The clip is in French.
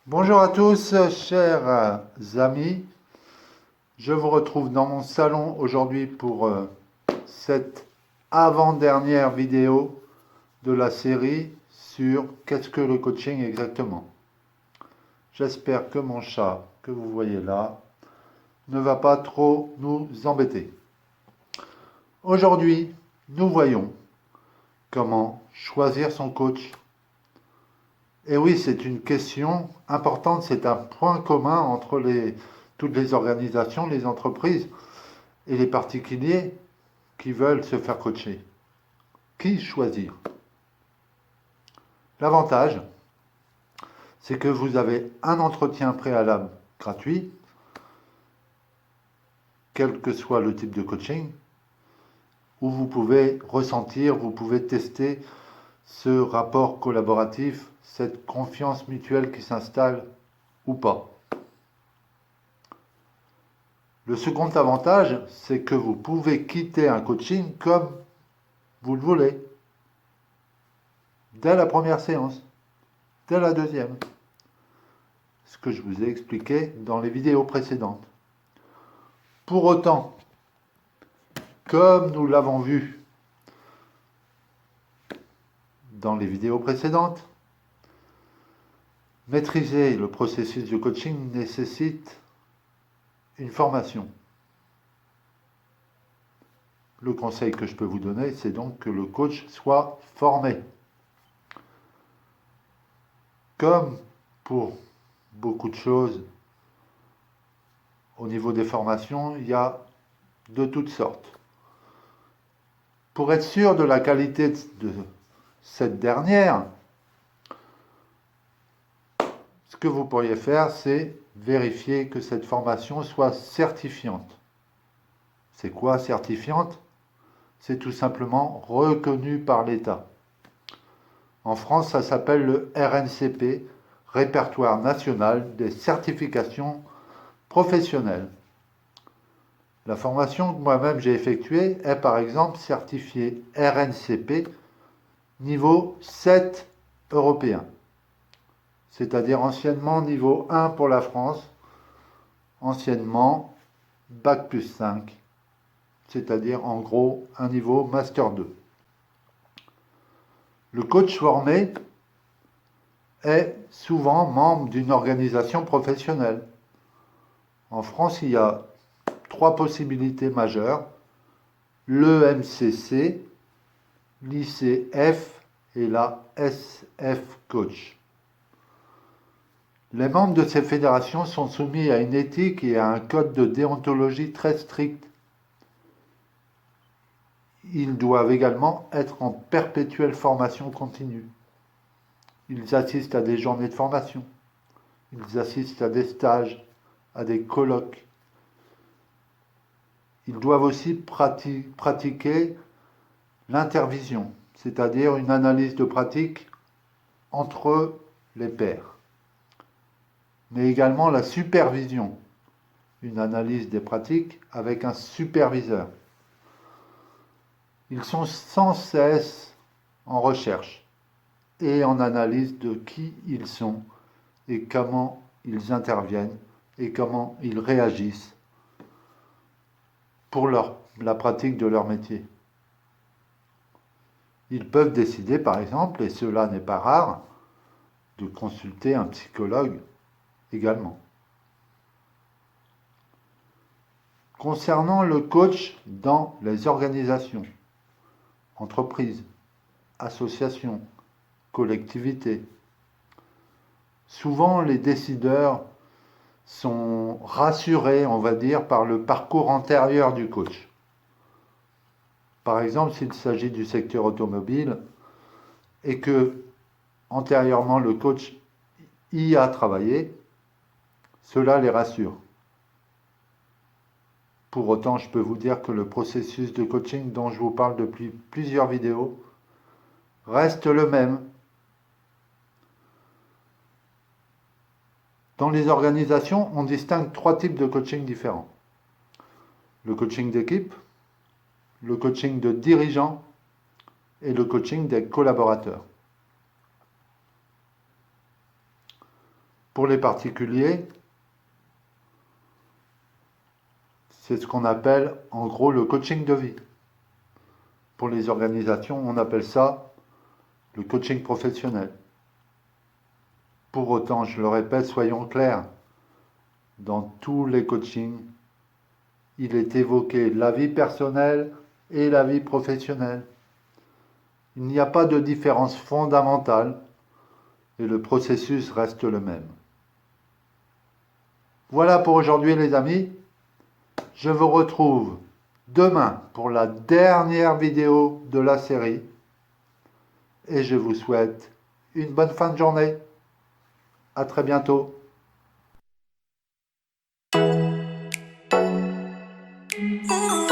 Bonjour à tous, chers amis. Je vous retrouve dans mon salon aujourd'hui pour cette avant-dernière vidéo de la série sur qu'est-ce que le coaching exactement. J'espère que mon chat, que vous voyez là, ne va pas trop nous embêter. Aujourd'hui, nous voyons comment choisir son coach. Et oui, c'est une question importante, c'est un point commun entre toutes les organisations, les entreprises et les particuliers qui veulent se faire coacher. Qui choisir? L'avantage, c'est que vous avez un entretien préalable gratuit, quel que soit le type de coaching, où vous pouvez ressentir, vous pouvez tester ce rapport collaboratif, cette confiance mutuelle qui s'installe ou pas. Le second avantage, c'est que vous pouvez quitter un coaching comme vous le voulez, dès la première séance, dès la deuxième. Ce que je vous ai expliqué dans les vidéos précédentes. Pour autant, comme nous l'avons vu dans les vidéos précédentes, maîtriser le processus de coaching nécessite une formation. Le conseil que je peux vous donner, c'est donc que le coach soit formé. Comme pour beaucoup de choses au niveau des formations, il y a de toutes sortes. Pour être sûr de la qualité de cette dernière, ce que vous pourriez faire, c'est vérifier que cette formation soit certifiante. C'est quoi certifiante? C'est tout simplement reconnu par l'État. En France, ça s'appelle le RNCP, Répertoire national des certifications professionnelles. La formation que moi-même j'ai effectuée est par exemple certifiée RNCP niveau 7 européen, c'est-à-dire anciennement niveau 1 pour la France, anciennement Bac plus 5, c'est-à-dire en gros un niveau Master 2. Le coach formé est souvent membre d'une organisation professionnelle. En France, il y a 3 possibilités majeures: l'EMCC, l'ICF et la SF Coach. Les membres de ces fédérations sont soumis à une éthique et à un code de déontologie très strict. Ils doivent également être en perpétuelle formation continue. Ils assistent à des journées de formation. Ils assistent à des stages, à des colloques. Ils doivent aussi pratiquer l'intervision, c'est-à-dire une analyse de pratique entre les pairs, mais également la supervision, une analyse des pratiques avec un superviseur. Ils sont sans cesse en recherche et en analyse de qui ils sont et comment ils interviennent et comment ils réagissent pour la pratique de leur métier. Ils peuvent décider, par exemple, et cela n'est pas rare, de consulter un psychologue également. Concernant le coach dans les organisations, entreprises, associations, collectivités, souvent les décideurs sont rassurés, on va dire, par le parcours antérieur du coach. Par exemple, s'il s'agit du secteur automobile et que antérieurement le coach y a travaillé, cela les rassure. Pour autant, je peux vous dire que le processus de coaching dont je vous parle depuis plusieurs vidéos reste le même. Dans les organisations, on distingue 3 types de coaching différents. Le coaching d'équipe, le coaching de dirigeants et le coaching des collaborateurs. Pour les particuliers, c'est ce qu'on appelle en gros le coaching de vie. Pour les organisations, on appelle ça le coaching professionnel. Pour autant, je le répète, soyons clairs, dans tous les coachings, il est évoqué la vie personnelle et la vie professionnelle. Il n'y a pas de différence fondamentale et le processus reste le même. Voilà pour aujourd'hui les amis. Je vous retrouve demain pour la dernière vidéo de la série et je vous souhaite une bonne fin de journée. À très bientôt. Oh.